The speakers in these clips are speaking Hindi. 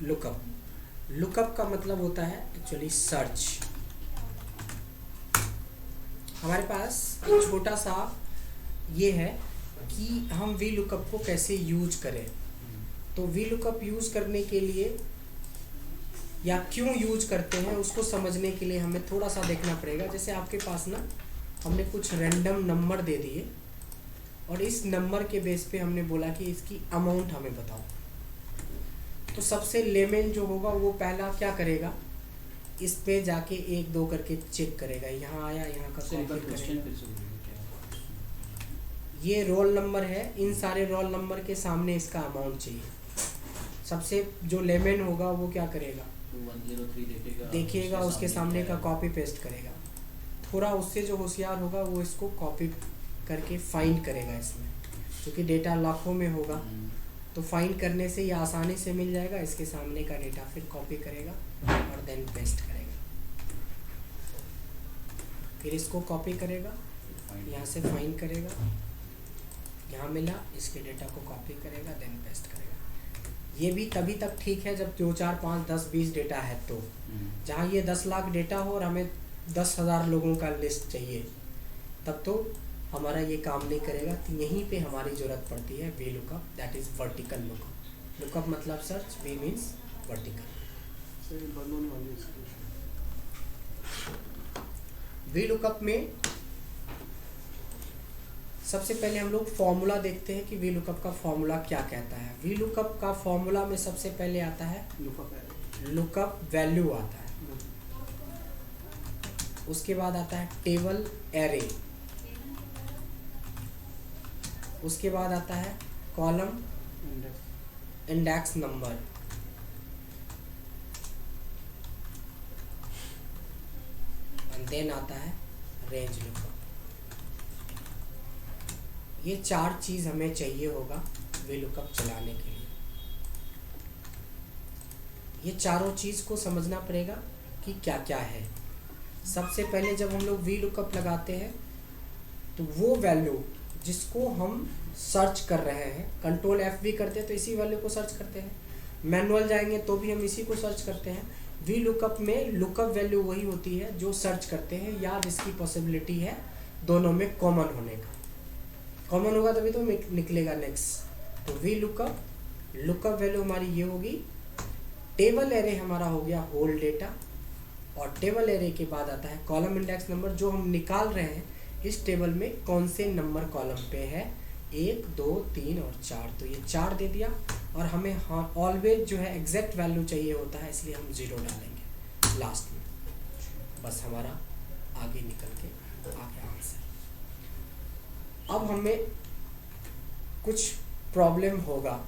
लुकअप। लुकअप का मतलब होता है एक्चुअली सर्च। हमारे पास एक छोटा सा ये है कि हम वी लुकअप को कैसे यूज करें। तो वी लुकअप यूज करने के लिए या क्यों यूज करते हैं उसको समझने के लिए हमें थोड़ा सा देखना पड़ेगा। जैसे आपके पास ना हमने कुछ रैंडम नंबर दे दिए और इस नंबर के बेस पे हमने बोला कि इसकी अमाउंट हमें बताओ। तो सबसे लेमन जो होगा वो पहला क्या करेगा, इस पे जाके 1 2 करके चेक करेगा, यहाँ आया, यहाँ का कॉपी करेगा। ये रोल नंबर है, इन सारे रोल नंबर के सामने इसका अमाउंट चाहिए। सबसे जो लेमन होगा वो क्या करेगा, 103 देखिएगा, उसके सामने का कॉपी पेस्ट करेगा। थोड़ा उससे जो होशियार होगा वो इसको कॉपी करके फाइंड करेगा इसमें, क्योंकि डेटा लाखों में होगा तो फाइंड करने से ये आसानी से मिल जाएगा। इसके सामने का डेटा फिर कॉपी करेगा और देन पेस्ट करेगा। फिर इसको कॉपी करेगा, यहाँ से फाइंड करेगा, यहाँ मिला, इसके डेटा को कॉपी करेगा, देन पेस्ट करेगा। ये भी तभी तक ठीक है जब 2 4 5 10 20 डेटा है। तो जहाँ ये 10 लाख डेटा हो और हमें 10,000 लोगों का लिस्ट चाहिए, तब तो हमारा ये काम नहीं करेगा। तो यहीं पे हमारी ज़रूरत पड़ती है V lookup, that is vertical lookup. Lookup मतलब search, V means vertical. V lookup में सबसे पहले हम लोग फॉर्मूला देखते हैं कि वी लुकअप का फॉर्मूला क्या कहता है। वी लुकअप का फॉर्मूला में सबसे पहले आता है लुकअप वैल्यू आता है, उसके बाद आता है टेबल एरे, उसके बाद आता है column index number, and then आता है रेंज लुकअप। ये 4 चीज़ हमें चाहिए होगा वी लुकअप चलाने के लिए। ये चारों चीज़ को समझना पड़ेगा कि क्या क्या है। सबसे पहले जब हम लोग वी लुकअप लगाते हैं तो वो वैल्यू जिसको हम सर्च कर रहे हैं, कंट्रोल F भी करते हैं तो इसी वैल्यू को सर्च करते हैं, मैनुअल जाएंगे तो भी हम इसी को सर्च करते हैं। वी लुकअप में लुकअप वैल्यू वही होती है जो सर्च करते हैं या जिसकी पॉसिबिलिटी है दोनों में कॉमन होने का। कॉमन होगा तभी तो निकलेगा नेक्स्ट। तो वी लुकअप वैल्यू हमारी ये होगी। टेबल एरे हमारा हो गया होल डेटा, और टेबल एरे के बाद आता है कॉलम इंडेक्स नंबर, जो हम निकाल रहे हैं इस टेबल में कौन से नंबर कॉलम पे है, 1 2 3 और 4। तो ये 4 दे दिया, और हमें हाँ ऑलवेज जो है एग्जैक्ट वैल्यू चाहिए होता है, इसलिए हम 0 डालेंगे लास्ट में। बस हमारा आगे निकल के आ गया आंसर। अब हमें कुछ प्रॉब्लम होगा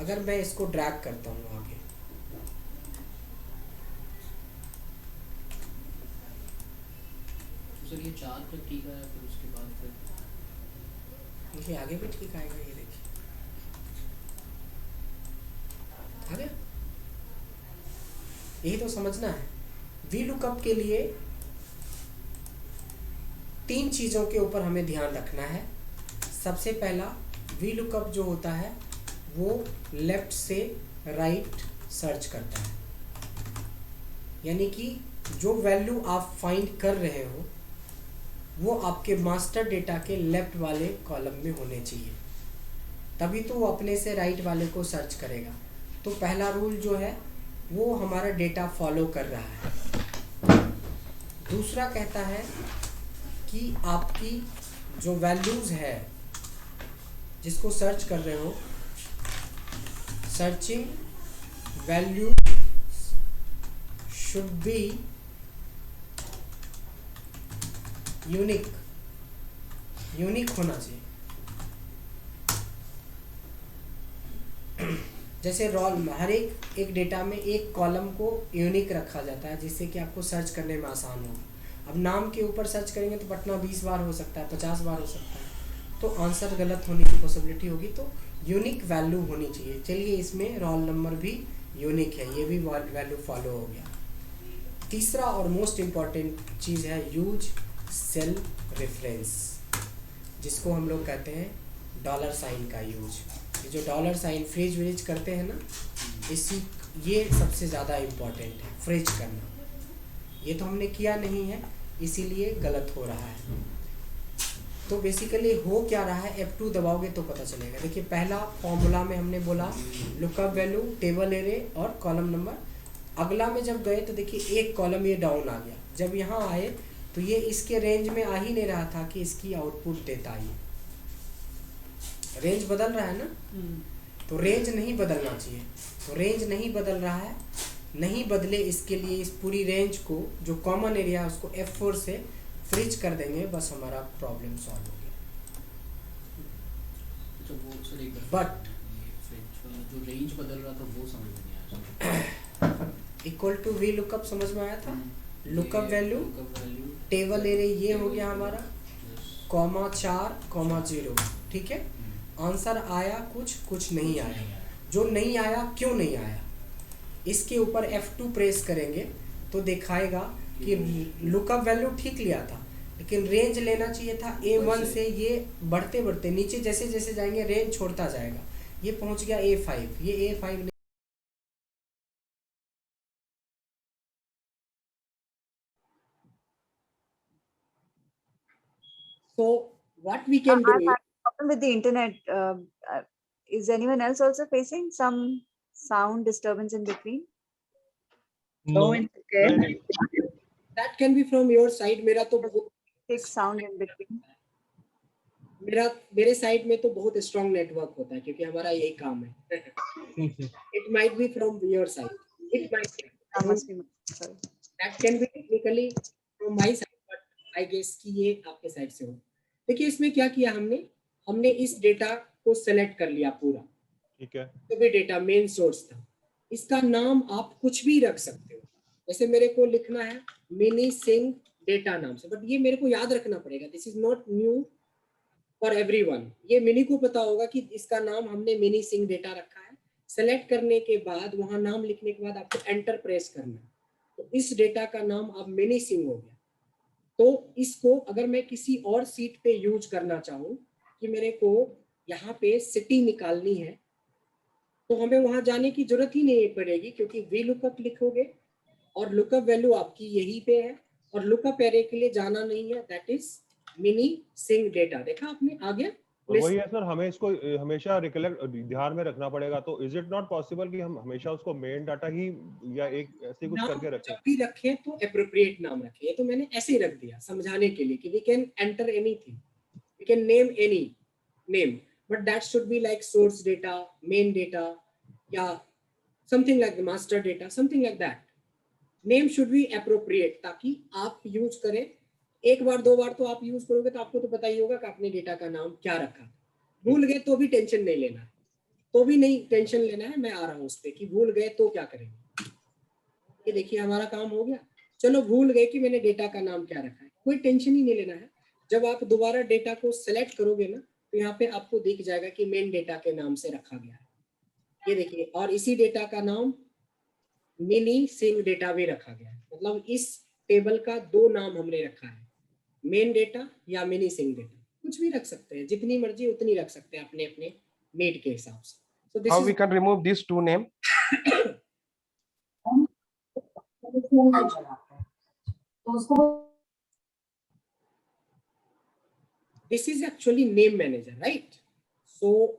अगर मैं इसको ड्रैग करता हूँ आगे। सर ये 4 तक ठीक है, फिर उसके बाद फिर देखिए आगे भी ठीक आएगा। ये देखिए आ गया। यही तो समझना है। वी लुकअप के लिए 3 चीज़ों के ऊपर हमें ध्यान रखना है। सबसे पहला, वी लुकअप जो होता है वो लेफ्ट से राइट सर्च करता है, यानी कि जो वैल्यू आप फाइंड कर रहे हो वो आपके मास्टर डेटा के लेफ्ट वाले कॉलम में होने चाहिए, तभी तो वो अपने से राइट वाले को सर्च करेगा। तो पहला रूल जो है वो हमारा डेटा फॉलो कर रहा है। दूसरा कहता है कि आपकी जो वैल्यूज़ है जिसको सर्च कर रहे हो, searching value should be unique होना चाहिए। जैसे रोल हर एक डेटा में एक कॉलम को यूनिक रखा जाता है जिससे कि आपको सर्च करने में आसान होगा। अब नाम के ऊपर सर्च करेंगे तो पटना 20 बार हो सकता है, 50 बार हो सकता है, तो आंसर गलत होने की पॉसिबिलिटी होगी। तो यूनिक वैल्यू होनी चाहिए। चलिए इसमें रोल नंबर भी यूनिक है, ये भी वैल्यू फॉलो हो गया। तीसरा और मोस्ट इम्पॉर्टेंट चीज़ है यूज सेल रेफरेंस, जिसको हम लोग कहते हैं डॉलर साइन का यूज। ये जो डॉलर साइन फ्रीज व्रीज करते हैं ना, इसी ये सबसे ज़्यादा इम्पोर्टेंट है, फ्रेज करना। ये तो हमने किया नहीं है, इसीलिए गलत हो रहा है। तो बेसिकली हो क्या रहा है, F2 दबाओगे तो पता चलेगा। देखिए पहला फॉर्मूला में हमने बोला लुकअप वैल्यू, टेबल एरे और कॉलम नंबर। अगला में जब गए तो देखिए एक कॉलम ये डाउन आ गया। जब यहाँ आए तो ये इसके रेंज में आ ही नहीं रहा था कि इसकी आउटपुट देता ही। रेंज बदल रहा है ना, तो रेंज नहीं बदलना चाहिए। तो रेंज नहीं बदल रहा है, नहीं बदले इसके लिए इस पूरी रेंज को जो कॉमन एरिया है उसको F4 से फ्रीज कर देंगे, बस हमारा प्रॉब्लम सॉल्व हो गया। तो वो सर एक बट जो रेंज बदल रहा था वो समझ में नहीं आया। इक्वल टू वी लुकअप समझ में आया था। लुकअप वैल्यू, टेबल एरे ये हो गया हमारा, कॉमा 4 कॉमा 0, ठीक है। आंसर आया कुछ नहीं आया। जो नहीं आया क्यों नहीं आया, इसके ऊपर F2 प्रेस करेंगे तो दिखाएगा कि लुकअप वैल्यू ठीक लिया था, लेकिन रेंज लेना चाहिए था A1 से। ये बढ़ते बढ़ते नीचे जैसे जैसे जाएंगे रेंज छोड़ता जाएगा। ये पहुंच गया A5, ये A5 नहीं। So what we can do I'm is, having a problem with the internet. Is anyone else also facing some sound disturbance in between? no, it's okay. that can be from your side। मेरा तो बहुत Thick sound in between. मेरे साइड में तो बहुत स्ट्रॉन्ग नेटवर्क होता है, क्योंकि हमारा यही काम है। It might be from your side, it might be, That must be. Sorry. that can be technically from my side, but I guess कि ये आपके साइड से हो। देखिए इसमें क्या किया हमने इस डेटा को सेलेक्ट कर लिया पूरा, ठीक है। तो भी डेटा मेन सोर्स था। इसका नाम आप कुछ भी रख सकते हो। जैसे मेरे को लिखना है मिनी सिंह डेटा नाम से, बट ये मेरे को याद रखना पड़ेगा, this is not new for everyone. ये मिनी को पता होगा कि इसका नाम हमने मिनी सिंह डेटा रखा है। सेलेक्ट करने के बाद वहां नाम लिखने के बाद आपको एंटर प्रेस करना है, तो इस डेटा का नाम अब मिनी सिंह हो गया। तो इसको अगर मैं किसी और सीट पे यूज करना चाहूँ कि मेरे को यहाँ पे सिटी निकालनी है, तो हमें वहां जाने की जरूरत ही नहीं पड़ेगी, क्योंकि वी लुकअप लिखोगे और लुकअप वैल्यू आपकी यहीं पे है, और लुकअप एरे के लिए जाना नहीं है, that is mini Singh data. देखा आपने, आ गया। वही है सर, हमें इसको हमेशा रिकलेक्ट ध्यान में रखना पड़ेगा। तो इज इट नॉट पॉसिबल कि हम हमेशा उसको मेन डाटा ही या एक ऐसे कुछ करके रखें? जब भी रखें तो एप्रोप्रिएट नाम रखें। ये तो मैंने ऐसे ही रख दिया समझाने के लिए कि we can enter anything, we can name any name, but that should be like source data, main data, या something like master data, something like that. Name should be appropriate, ताकि आप यूज करें। एक बार दो बार तो आप यूज करोगे तो आपको तो पता ही होगा कि आपने डेटा का नाम क्या रखा। भूल गए तो भी टेंशन नहीं लेना है, तो भी नहीं टेंशन लेना है। मैं आ रहा हूँ उस पर कि भूल गए तो क्या करेंगे। ये देखिए हमारा काम हो गया। चलो भूल गए कि मैंने डेटा का नाम क्या रखा है, कोई टेंशन ही नहीं लेना है। जब आप दोबारा डेटा को सेलेक्ट करोगे ना, तो यहाँ पे आपको दिख जाएगा कि मेन डेटा के नाम से रखा गया है। ये देखिए, और इसी डेटा का नाम मिनी सिंह डेटा भी रखा गया है। मतलब इस टेबल का दो नाम हमने रखा है, मेन डेटा या मिनी सिंह डेटा। कुछ भी रख सकते हैं, जितनी मर्जी उतनी रख सकते हैं अपने अपने नीड के हिसाब से। So this How is we can remove these two name? This is actually name manager, right? So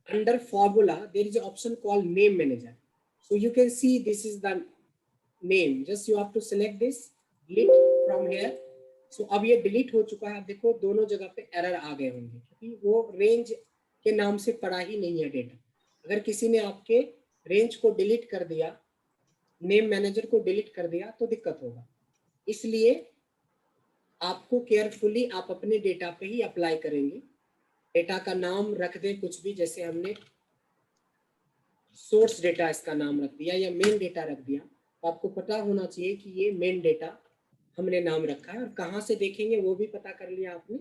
under formula there is an option called name manager. So you can see this is the name, just you have to select this, delete from here. So अब ये डिलीट हो चुका है। आप देखो दोनों जगह पे एरर आ गए होंगे, क्योंकि वो रेंज के नाम से पड़ा ही नहीं है डेटा। अगर किसी ने आपके रेंज को डिलीट कर दिया, नेम मैनेजर को डिलीट कर दिया, तो दिक्कत होगा। इसलिए आपको केयरफुली आप अपने डेटा पे ही अप्लाई करेंगे। डेटा का नाम रख दें कुछ भी, जैसे हमने सोर्स डेटा इसका नाम रख दिया या मेन डेटा रख दिया, तो आपको पता होना चाहिए कि ये मेन डेटा हमने नाम रखा है। और कहाँ से देखेंगे वो भी पता कर लिया आपने।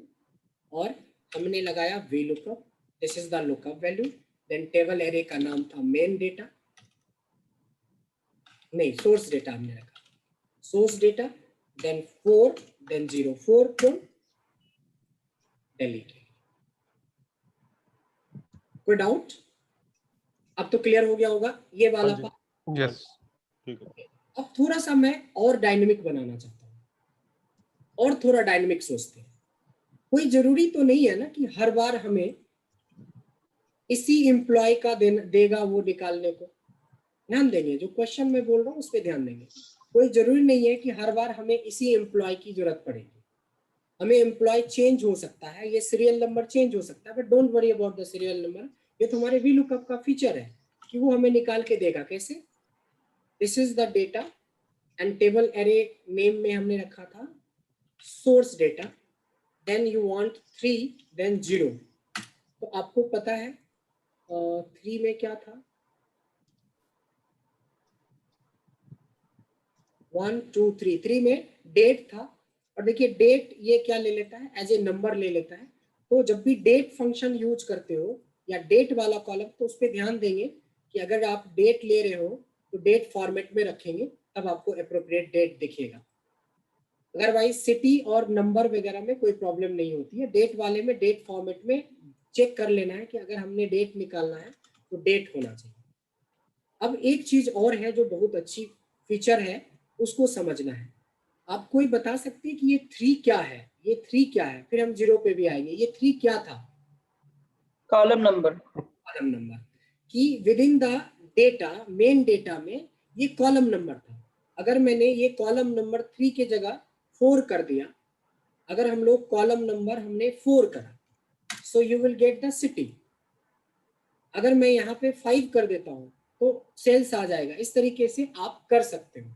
और हमने लगाया V lookup, this is the lookup value. Then table array का नाम था मेन डेटा, नहीं सोर्स डेटा हमने रखा, सोर्स डेटा, देन 4, देन 0, 4 को डिलीट। कोई डाउट? अब तो क्लियर हो गया होगा ये वाला हाँ जी। पार्ट। यस ठीक है। अब थोड़ा सा मैं और डायनेमिक बनाना चाहता हूँ, और थोड़ा डायनेमिक सोचते हैं। कोई जरूरी तो नहीं है ना कि हर बार हमें इसी एम्प्लॉय का देगा वो निकालने को। ध्यान देंगे, जो क्वेश्चन मैं बोल रहा हूँ उस पर ध्यान देंगे। कोई जरूरी नहीं है कि हर बार हमें इसी एम्प्लॉय की जरूरत पड़ेगी। हमें एम्प्लॉय चेंज हो सकता है, ये सीरियल नंबर चेंज हो सकता है, but don't worry about the serial number. ये तुम्हारे VLOOKUP का फीचर है कि वो हमें निकाल के देगा। कैसे? This is the data and table array name में हमने रखा था source data, then you want 3 then 0। तो आपको पता है 3 में क्या था, 1 2 3, 3 में डेट था। और देखिए डेट ये क्या ले लेता है, एज ए नंबर ले लेता है। तो जब भी डेट फंक्शन यूज करते हो या डेट वाला कॉलम, तो उस पर ध्यान देंगे कि अगर आप डेट ले रहे हो तो डेट फॉर्मेट में रखेंगे, तब आपको अप्रोप्रिएट डेट दिखेगा। अदरवाइज सिटी और नंबर वगैरह में कोई प्रॉब्लम नहीं होती है। डेट वाले में डेट फॉर्मेट में चेक कर लेना है कि अगर हमने डेट निकालना है तो डेट होना चाहिए। अब एक चीज और है जो बहुत अच्छी फीचर है, उसको समझना है। आप कोई बता सकते हैं कि ये 3 क्या है? ये 3 क्या है? फिर हम 0 पे भी आएंगे। ये 3 क्या था? Column number. Column number. कि within the data, main data में ये कॉलम नंबर था। अगर मैंने ये कॉलम नंबर 3 के जगह 4 कर दिया, अगर हम लोग कॉलम नंबर हमने 4 करा, so you will get the city. अगर मैं यहाँ पे 5 कर देता हूँ तो सेल्स आ जाएगा। इस तरीके से आप कर सकते हो।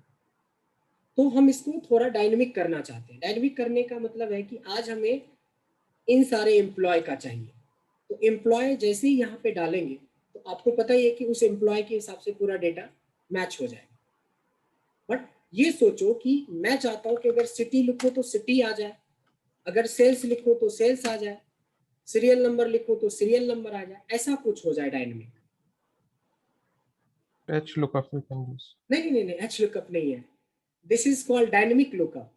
तो हम इसको थोड़ा डायनेमिक करना चाहते हैं। डायनेमिक करने का मतलब है कि आज हमें इन सारे एम्प्लॉय का चाहिए, तो एम्प्लॉय जैसे ही यहाँ पे डालेंगे तो आपको पता ही है कि उस एम्प्लॉय के हिसाब से पूरा डेटा मैच हो जाएगा। बट ये सोचो कि मैं चाहता हूँ कि अगर सिटी लिखो तो सिटी आ जाए, अगर सेल्स लिखो तो सेल्स आ जाए, सीरियल नंबर लिखो तो सीरियल नंबर आ जाए, ऐसा कुछ हो जाए dynamic. H lookup we can use. नहीं, एच लुकअप नहीं है। This is called dynamic lookup.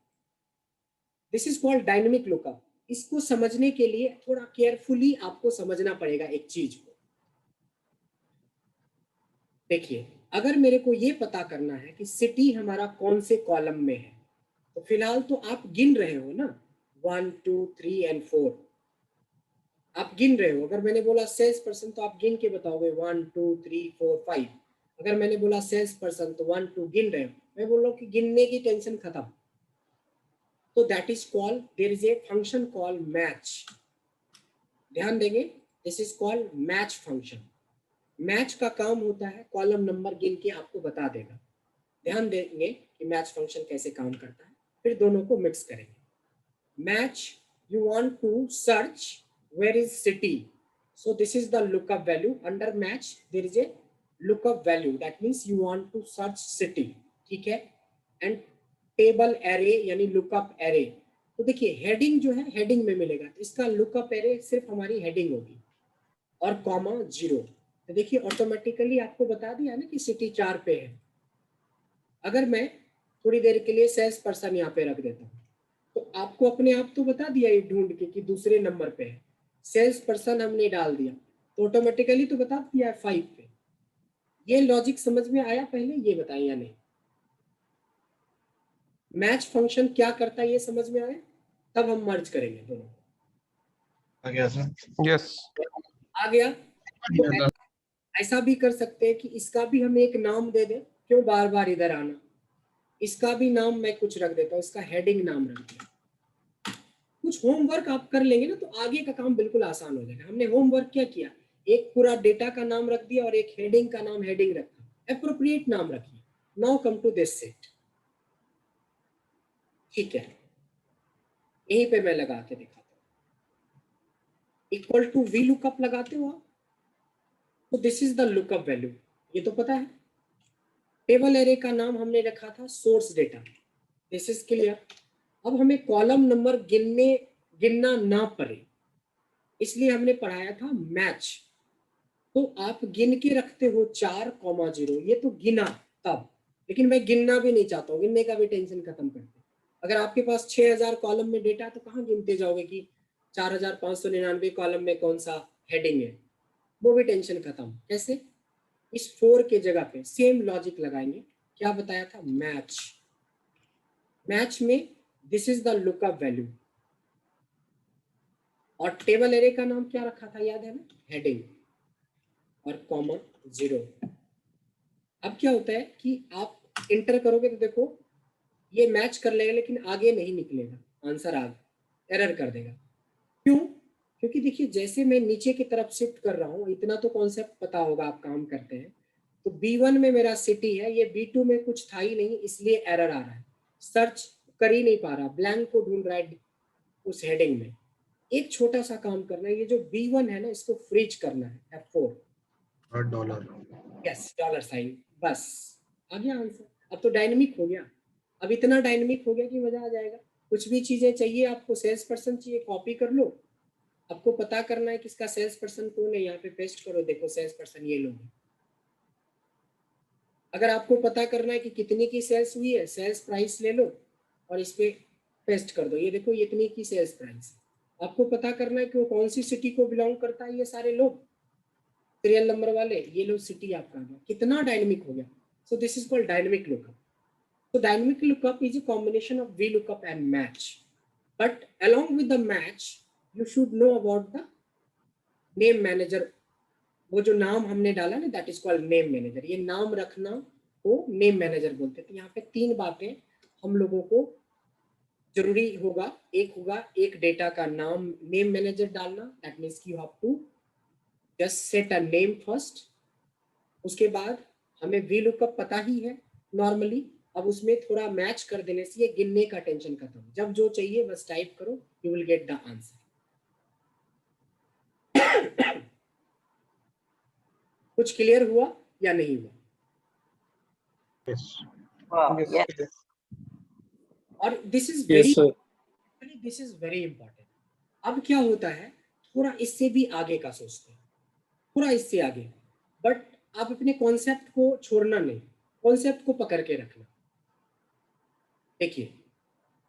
This is called dynamic lookup. इसको समझने के लिए थोड़ा केयरफुली आपको समझना पड़ेगा एक चीज को। देखिए, अगर मेरे को ये पता करना है कि सिटी हमारा कौन से कॉलम में है, तो फिलहाल तो आप गिन रहे हो ना, 1 2 3 एंड 4 आप गिन रहे हो। अगर मैंने बोला सेल्स पर्सन तो आप गिन के बताओगे 1 2 3 4 5। अगर मैंने बोला सेल्स पर्सन तो 1 2 गिन रहे हो। मैं बोल रहा हूँ कि गिनने की टेंशन खत्म। तो that is called, there is a function called match. ध्यान देंगे, this is called match function. Match का काम होता है कॉलम नंबर गिन के आपको बता देगा। ध्यान देंगे कि मैच फंक्शन कैसे काम करता है, फिर दोनों को मिक्स करेंगे। Match, you want to search where is city, so this is the lookup value. Under match there is a lookup value, that means you want to search city, ठीक है। and table array यानी lookup array, तो देखिए हेडिंग जो है हेडिंग में मिलेगा, तो इसका lookup array सिर्फ हमारी हेडिंग होगी और कॉमा 0। तो देखिए ऑटोमेटिकली आपको बता दिया ना कि सिटी 4 पे है। अगर मैं थोड़ी देर के लिए सेल्स पर्सन यहाँ पे रख देता हूँ तो आपको अपने आप तो बता दिया ये ढूंढ के कि दूसरे नंबर पे है। सेल्स पर्सन हमने डाल दिया तो ऑटोमेटिकली तो बता दिया है 5 पे। ये लॉजिक समझ में आया? पहले ये बताइए या नहीं? मैच फंक्शन क्या करता है ये समझ में आया? तब हम मर्ज करेंगे दोनों। आ गया सर। यस आ गया? तो ऐसा भी कर सकते हैं कि इसका भी हम एक नाम दे दें। क्यों बार बार इधर आना? इसका भी नाम मैं कुछ रख देता हूँ, इसका हेडिंग नाम रख दिया। कुछ होमवर्क आप कर लेंगे ना तो आगे का काम बिल्कुल आसान हो जाएगा। हमने होमवर्क क्या किया, एक पूरा डेटा का नाम रख दिया और एक हेडिंग का नाम हेडिंग रखा। एप्रोप्रिएट नाम रखिए। Now come to this set, ठीक है। यहीं पे मैं लगा के दिखाता हूँ। इक्वल टू वी लुकअप लगाते हो आप, तो this is the lookup value, ये तो पता है। टेबल एरे का नाम हमने रखा था source data, this is clear. अब हमें कॉलम नंबर गिनना ना पड़े, इसलिए हमने पढ़ाया था मैच। तो आप गिन के रखते हो 4,0, ये तो गिना तब, लेकिन मैं गिनना भी नहीं चाहता हूँ, गिनने का भी टेंशन खत्म करते। अगर आपके पास 6000 कॉलम में डेटा तो कहाँ गिनते जाओगे कि 4599 कॉलम में कौन सा हेडिंग है, वो भी टेंशन खत्म। कैसे? इस 4 के जगह पे सेम लॉजिक लगाएंगे। क्या बताया था? मैच। मैच में this is the lookup value, और टेबल एरे का नाम क्या रखा था याद है ना? हेडिंग और कॉमा 0। अब क्या होता है कि आप इंटर करोगे तो देखो ये मैच कर लेगा लेकिन आगे नहीं निकलेगा, आंसर आगे एरर कर देगा। क्यों? क्योंकि देखिए जैसे मैं नीचे की तरफ शिफ्ट कर रहा हूँ, इतना तो कॉन्सेप्ट पता होगा, आप काम करते हैं। तो B1 में मेरा सिटी है, ये B2 में कुछ था ही नहीं, इसलिए एरर आ रहा है, सर्च कर ही नहीं पा रहा, ब्लैंक को ढूंढ रहा है उस हेडिंग में। एक छोटा सा काम करना है, ये जो B1 है ना इसको फ्रीज करना है, F4 और डॉलर। यस, डॉलर साइन, बस आ गया आंसर। अब तो डायनेमिक हो गया, अब इतना डायनेमिक हो गया कि मजा आ जाएगा। कुछ भी चीजें चाहिए आपको, सेल्स पर्सन चाहिए, कॉपी कर लो। आपको पता करना है किसका सेल्स पर्सन कौन है, यहाँ पे पेस्ट करो, देखो सेल्स पर्सन ये लोग हैं। अगर आपको पता करना है कि कितनी की सेल्स हुई है, सेल्स प्राइस ले लो और इस पे पेस्ट कर दो, ये देखो ये इतनी की सेल्स प्राइस। आपको पता करना है कि वो कौन सी सिटी को बिलोंग करता है, ये सारे लोग सीरियल नंबर वाले, ये लोग सिटी आपका आ गया। कितना डायनेमिक हो गया। So this is called dynamic lookup. So dynamic lookup is a combination of VLOOKUP and match. But along with the match, you should know about the name manager. वो जो नाम हमने डाला ना, that is called name manager. ये नाम रखना को name manager बोलते हैं। तो यहाँ पे 3 बातें हम लोगों को जरूरी होगा। एक होगा एक डेटा का नाम, name manager डालना, that means you have to just set a name first. उसके बाद हमें VLOOKUP पता ही है नॉर्मली, अब उसमें थोड़ा मैच कर देने से ये गिनने का टेंशन खत्म। जब जो चाहिए बस टाइप करो, you will get the answer. कुछ क्लियर हुआ या नहीं हुआ? Yes. Yes. और this is Yes, sir. Very important. अब क्या होता है, थोड़ा इससे भी आगे का सोचते हैं, थोड़ा इससे आगे, बट आप अपने कॉन्सेप्ट को छोड़ना नहीं, कॉन्सेप्ट को पकड़ के रखना। देखिए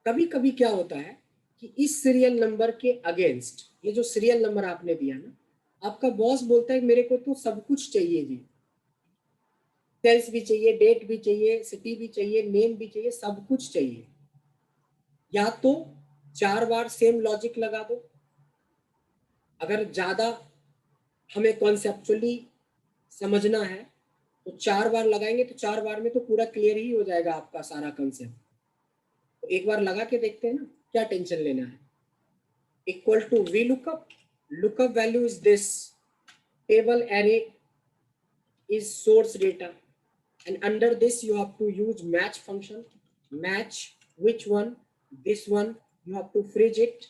कभी कभी क्या होता है कि इस सीरियल नंबर के अगेंस्ट, ये जो सीरियल नंबर आपने दिया ना, आपका बॉस बोलता है मेरे को तो सब कुछ चाहिए जी, सेल्स भी चाहिए, डेट भी चाहिए, सिटी भी चाहिए, नेम भी चाहिए, सब कुछ चाहिए। या तो 4 बार सेम लॉजिक लगा दो, अगर ज्यादा हमें कॉन्सेप्चुअली समझना है तो 4 बार लगाएंगे, तो 4 बार में तो पूरा क्लियर ही हो जाएगा आपका सारा कॉन्सेप्ट। तो एक बार लगा के देखते हैं ना, क्या टेंशन लेना है। Equal to VLOOKUP, lookup value is this, table array is source data, and under this you have to use match function. Match which one? This one. You have to freeze it.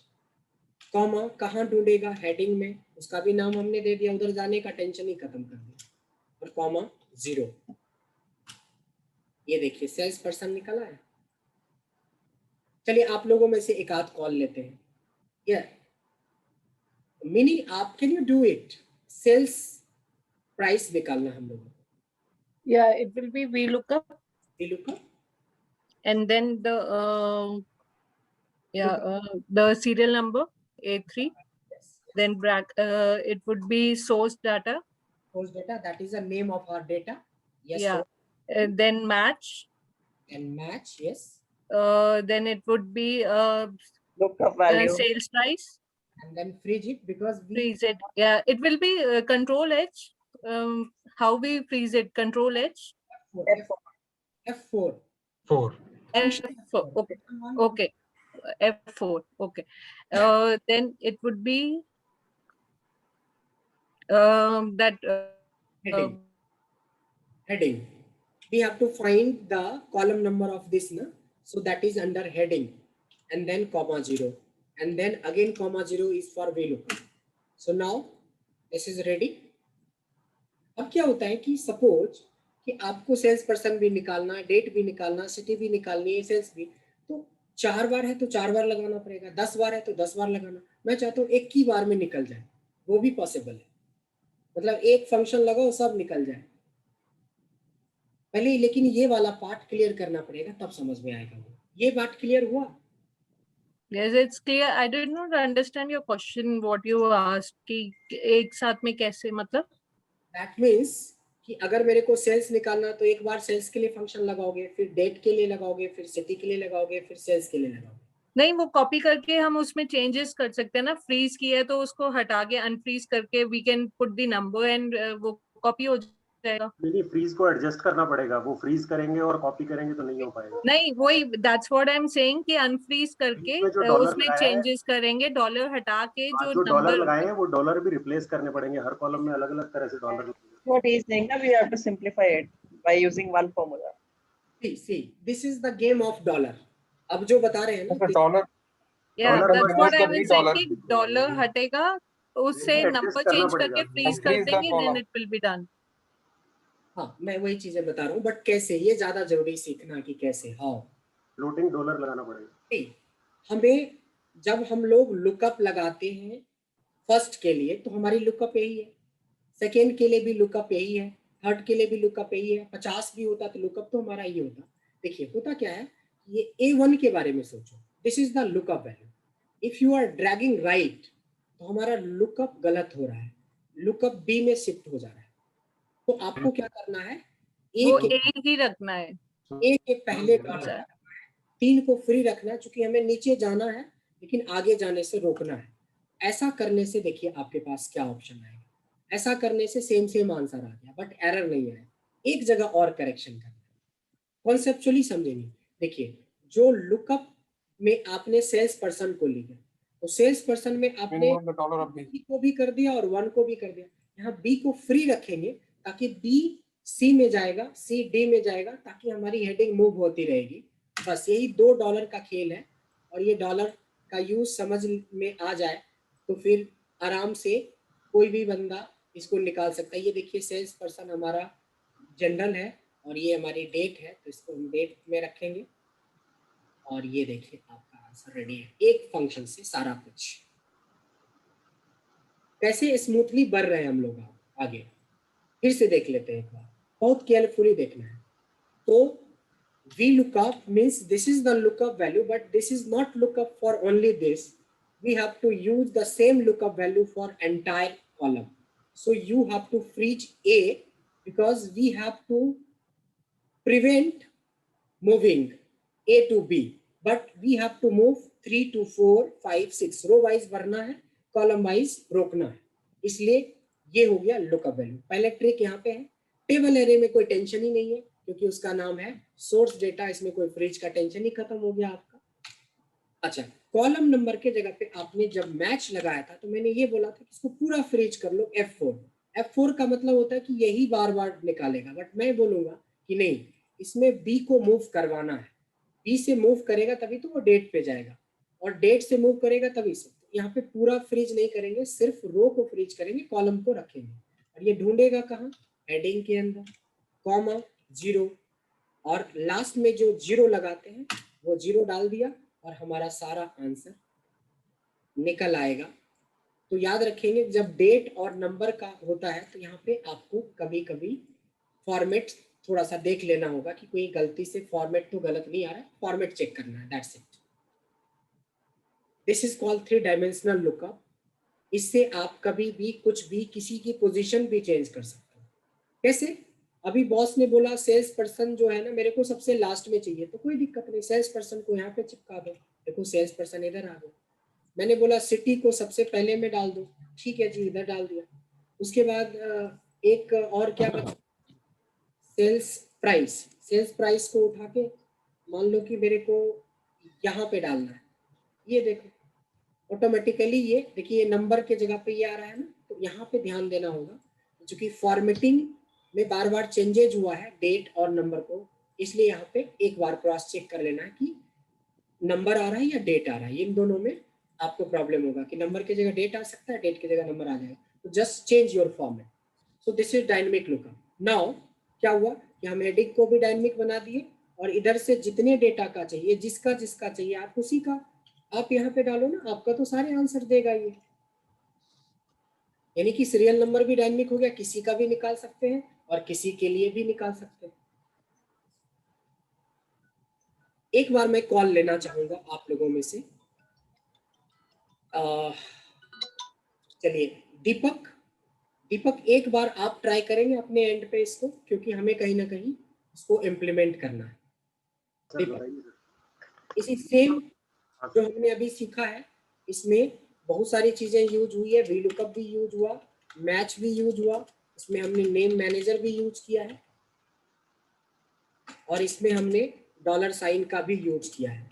Comma कहाँ ढूंढेगा? हेडिंग में, उसका भी नाम हमने दे दिया, उधर जाने का टेंशन ही खत्म कर दिया। और कॉमा 0। ये देखिए सेल्स पर्सन निकला है। चलिए आप लोगों में से एक आध कॉल लेते हैं। मिनी आप can you do it? Sales price निकालना हम लोगों को। Yeah, it will be VLOOKUP VLOOKUP and then the serial number A3. Then it would be source data. source data, that is the name of our data. Yes. Yeah. So, And then match. and match, yes. Then it would be Lookup value. sales price. And then freeze it because we Freeze it. Yeah, it will be control H. How we freeze it? Control H. F4. 4. F4. Okay. Okay. F4. Okay. Then it would be that Heading. Heading. We have to find the column number of this, na? So that is under heading, and then comma 0, and then again comma 0 is for VLOOKUP. So now this is ready. अब क्या होता है कि सपोज कि आपको सेल्स पर्सन भी निकालना है, डेट भी निकालना, सिटी भी निकालनी है, सेल्स भी, तो 4 बार है तो 4 बार लगाना पड़ेगा, 10 बार है तो 10 बार लगाना। मैं चाहता हूँ एक ही बार में निकल जाए, वो भी पॉसिबल है, मतलब एक फंक्शन लगाओ सब निकल जाए पहले, लेकिन ये वाला पार्ट क्लियर करना पड़ेगा तब समझ में आएगा। ये बात क्लियर हुआ? Yes, it's clear. I did not understand your question. What you asked कि एक साथ में कैसे, मतलब? That means कि अगर मेरे को सेल्स निकालना तो एक बार सेल्स के लिए फंक्शन लगाओगे, फिर डेट के लिए लगाओगे, फिर सिटी के लिए लगाओगे, फिर सेल्स के लिए लगाओगे। नहीं, वो कॉपी करके हम उसमें चेंजेस कर सकते हैं ना। फ्रीज किया है तो उसको हटा के अनफ्रीज करके we can put the number and वो कॉपी हो जाएगा। नहीं, फ्रीज को एडजस्ट करना पड़ेगा, वो फ्रीज करेंगे और कॉपी करेंगे तो नहीं हो पाएगा। नहीं, वही that's what I am saying कि अनफ्रीज करके में जो डॉलर उसमें लगाया है, चेंजेस करेंगे, डॉलर हटा के जो जो डॉलर नंबर लगाए हैं वो डॉलर भी रिप्लेस करने पड़ेंगे, हर कॉलम में अलग अलग तरह से dollar. What he is saying, na, we have to simplify it by using one formula. See, this is the game of dollar. अब जो बता रहे हैं ना, डॉलर या dollar that's what I am नहीं, सेइंग डॉलर कि डॉलर हटेगा तो उससे एडजस्ट नंबर करना चेंज पड़ेगा। करके फ्रीज कर Freeze the देंगे, then column. It will be done. हाँ मैं वही चीजें बता रहा हूँ, बट कैसे, ये ज्यादा जरूरी सीखना कि कैसे। हाउ फ्लोटिंग डॉलर लगाना पड़ेगा। हमें जब हम लोग लुकअप लगाते हैं फर्स्ट के लिए तो हमारी लुकअप यही है, सेकेंड के लिए भी लुकअप यही है, थर्ड के लिए भी लुकअप यही है, 50 भी होता तो लुकअप तो हमारा ये होता। देखिए होता क्या है, ये A1 के बारे में सोचो, this is the lookup value. If you are dragging right तो हमारा लुकअप गलत हो रहा है, लुकअप बी में शिफ्ट हो जा रहा है। तो आपको क्या करना है, वो एक एक ही रखना है। एक पहले का 3 को फ्री रखना है, क्योंकि हमें नीचे जाना है लेकिन आगे जाने से रोकना है। ऐसा करने से देखिए आपके पास क्या ऑप्शन आएगा, ऐसा करने से सेम आंसर आ गया बट एरर नहीं आया, एक जगह और करेक्शन करना है। कॉन्सेप्चुअली समझेंगे। देखिए जो लुकअप में आपने सेल्स पर्सन को लिया तो सेल्स पर्सन में आपने बी को भी कर दिया और 1 को भी कर दिया। यहाँ बी को फ्री रखेंगे ताकि बी सी में जाएगा, सी डी में जाएगा, ताकि हमारी हेडिंग मूव होती रहेगी। बस यही $2 का खेल है, और ये डॉलर का यूज समझ में आ जाए तो फिर आराम से कोई भी बंदा इसको निकाल सकता है। ये देखिए सेल्स पर्सन हमारा जनरल है और ये हमारी डेट है, तो इसको हम डेट में रखेंगे। और ये देखिए आपका आंसर रेडी है, एक फंक्शन से सारा कुछ। कैसे स्मूथली बढ़ रहे हैं हम लोग आगे, फिर से देख लेते हैं एक बार, बहुत केयरफुली देखना है। तो VLOOKUP means this is the lookup value, but this is not lookup for only this. We have to use the same lookup value for entire column. So you have to freeze A because we have to prevent moving A to B, but we have to move 3 to 4, 5, 6 row wise भरना है, column wise रोकना है। इसलिए ये हो गया lookup value। पहले ट्रिक यहाँ पे है, टेबल एरे में कोई टेंशन ही नहीं है क्योंकि उसका नाम है सोर्स डेटा, इसमें कोई फ्रीज का टेंशन ही खत्म हो गया आपका। अच्छा, कॉलम नंबर के जगह पे आपने जब मैच लगाया था तो मैंने ये बोला था कि इसको पूरा फ्रीज कर लो F4 का मतलब होता है कि यही बार बार निकालेगा, बट मैं बोलूंगा कि नहीं, इसमें बी को मूव करवाना है, बी से मूव करेगा तभी तो वो डेट पे जाएगा, और डेट से मूव करेगा तभी से। यहाँ पे पूरा फ्रीज नहीं करेंगे, सिर्फ रो को फ्रीज करेंगे, कॉलम को रखेंगे। और ये ढूंढेगा कहाँ, हेडिंग के अंदर, कॉमा 0, और लास्ट में जो 0 लगाते हैं वो 0 डाल दिया और हमारा सारा आंसर निकल आएगा। तो याद रखेंगे जब डेट और नंबर का होता है तो यहाँ पे आपको कभी कभी फॉर्मेट थोड़ा सा देख लेना होगा कि कोई गलती से फॉर्मेट तो गलत नहीं आ रहा है, फॉर्मेट चेक करना है, that's it. This is called 3 dimensional lookup. इससे आप कभी भी कुछ भी किसी की पोजीशन भी चेंज कर सकते हो। कैसे? अभी बॉस ने बोला सेल्स पर्सन जो है ना मेरे को सबसे लास्ट में चाहिए, तो कोई दिक्कत नहीं, सेल्स पर्सन को यहाँ पे चिपका दो, देखो सेल्स पर्सन इधर आ गया। मैंने बोला सिटी को सबसे पहले में डाल दो, ठीक है जी, इधर डाल दिया। उसके बाद एक और क्या बचा, सेल्स प्राइस को उठा के मान लो कि मेरे को यहाँ पे डालना है, ये देखो ऑटोमेटिकली ये देखिए ये नंबर के जगह पे ये आ रहा है ना, तो यहाँ पे ध्यान देना होगा क्योंकि फॉर्मेटिंग में बार बार चेंजेज हुआ है डेट और नंबर को, इसलिए यहाँ पे एक बार क्रॉस चेक कर लेना है कि नंबर आ रहा है या डेट आ रहा है। इन दोनों में आपको प्रॉब्लम होगा कि नंबर की जगह डेट आ सकता है, डेट की जगह नंबर आ जाएगा, तो just change your format. So this is dynamic lookup. Now क्या हुआ कि हम हेडिंग को भी डायनेमिक बना दिए और इधर से जितने डेटा का चाहिए, जिसका जिसका चाहिए आप उसी का आप यहाँ पे डालो ना, आपका तो सारे आंसर देगा ये। यानी कि सीरियल नंबर भी डायनेमिक हो गया, किसी का भी निकाल सकते हैं और किसी के लिए भी निकाल सकते हैं। एक बार मैं कॉल लेना चाहूंगा आप लोगों में से, चलिए दीपक दीपक एक बार आप ट्राई करेंगे अपने एंड पे इसको, क्योंकि हमें कहीं ना कहीं इसको इम्प्लीमेंट करना है। सर दीपक, बताइए सर। इसी सेम हाँ जो सर। हमने अभी सीखा है, इसमें बहुत सारी चीजें यूज हुई है, वी लुकअप भी यूज हुआ, मैच भी यूज हुआ, इसमें हमने नेम मैनेजर भी यूज किया है, और इसमें हमने डॉलर साइन का भी यूज किया है।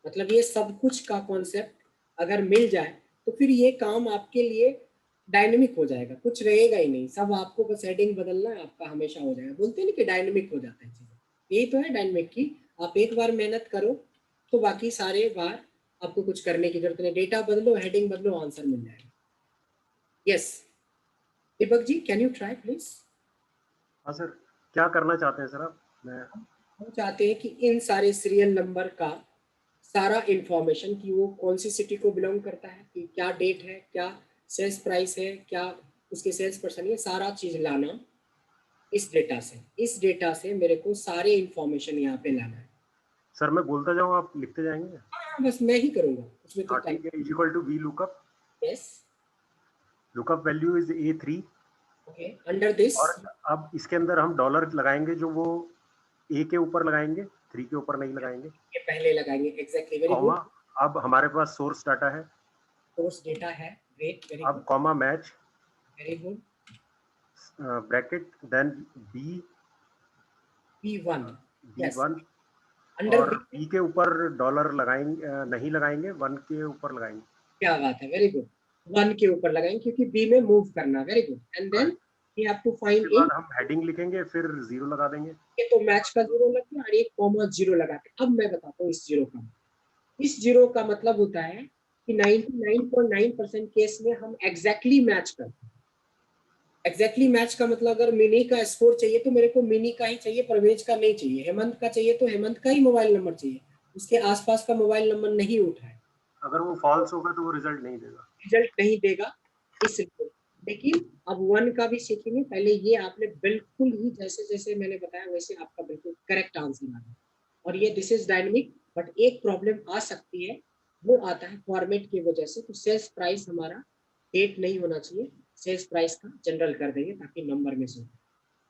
मतलब ये सब कुछ का कॉन्सेप्ट अगर मिल जाए तो फिर ये काम आपके लिए डायनेमिक हो जाएगा, कुछ रहेगा ही नहीं, सब आपको बस हेडिंग बदलना है, आपका हमेशा हो जाएगा। बोलते हैं ना कि डायनेमिक हो जाता है चीजें, यही तो है डायनेमिक की। आप एक बार मेहनत करो तो बाकी सारे बार आपको कुछ करने की जरूरत नहीं, डेटा बदलो, हेडिंग बदलो, आंसर मिल जाएगा। Yes Deepak ji, can you try please? हाँ सर, क्या करना चाहते हैं सर आप? मैं हम चाहते हैं कि इन सारे सीरियल नंबर का सारा इंफॉर्मेशन, कि वो कौन सी सिटी को बिलोंग करता है, कि क्या डेट है, क्या सेल्स प्राइस है, क्या उसके सेल्स पर्सन, ये सारा चीज लाना इस डेटा से मेरे को सारे इंफॉर्मेशन यहाँ पे लाना है। सर मैं बोलता जाऊँ, आप लिखते जाएंगे? हाँ, बस मैं ही करूंगा उसमें तो हाँ ठीक है। Is equal to V lookup, yes lookup value is A3, okay, under this और अब इसके अंदर हम डॉलर लगाएंगे, जो वो A के ऊपर लगाएंगे, 3 के ऊपर नहीं लगाएंगे, ये पहले लगाएंगे। Exactly, very comma. गुड। अब हमारे पास सोर्स डाटा है, सोर्स डेटा है, ग्रेट, वेरी अब good, comma match, very good. Bracket, then B P1 yes, B1, under और B के ऊपर डॉलर लगाएंगे, नहीं लगाएंगे, 1 के ऊपर लगाएंगे। क्या बात है, वेरी गुड। 1 के ऊपर लगाएंगे क्योंकि बी में मूव करना, very good. And then we have to find उसके इन, बाद हम हेडिंग लिखेंगे, फिर 0 लगा देंगे। ये तो मैच का 0 लग गया और एक कॉमा 0 लगा के। अब मैं बताता हूँ इस 0 का, इस 0 का मतलब होता है कि 99.9% केस में हम एग्जैक्टली मैच करते हैं। एग्जैक्टली मैच का मतलब अगर मिनी का स्कोर चाहिए तो मेरे को मिनी का ही चाहिए, परवेज का नहीं चाहिए। हेमंत का चाहिए तो हेमंत का ही मोबाइल नंबर चाहिए, उसके आसपास का मोबाइल नंबर नहीं उठाए, अगर वो फॉल्स होगा तो वो रिजल्ट नहीं देगा। रिजल्ट नहीं देगा। इसलिए लेकिन अब 1 का भी सीखेंगे। पहले ये आपने बिल्कुल ही जैसे जैसे मैंने बताया वैसे आपका बिल्कुल करेक्ट आंसर आ गया, और ये दिस इज डायनेमिक। बट एक प्रॉब्लम आ सकती है, वो आता है फॉर्मेट की वजह से। तो सेल्स प्राइस हमारा डेट नहीं होना चाहिए, सेल्स प्राइस का जनरल कर देंगे ताकि नंबर में से।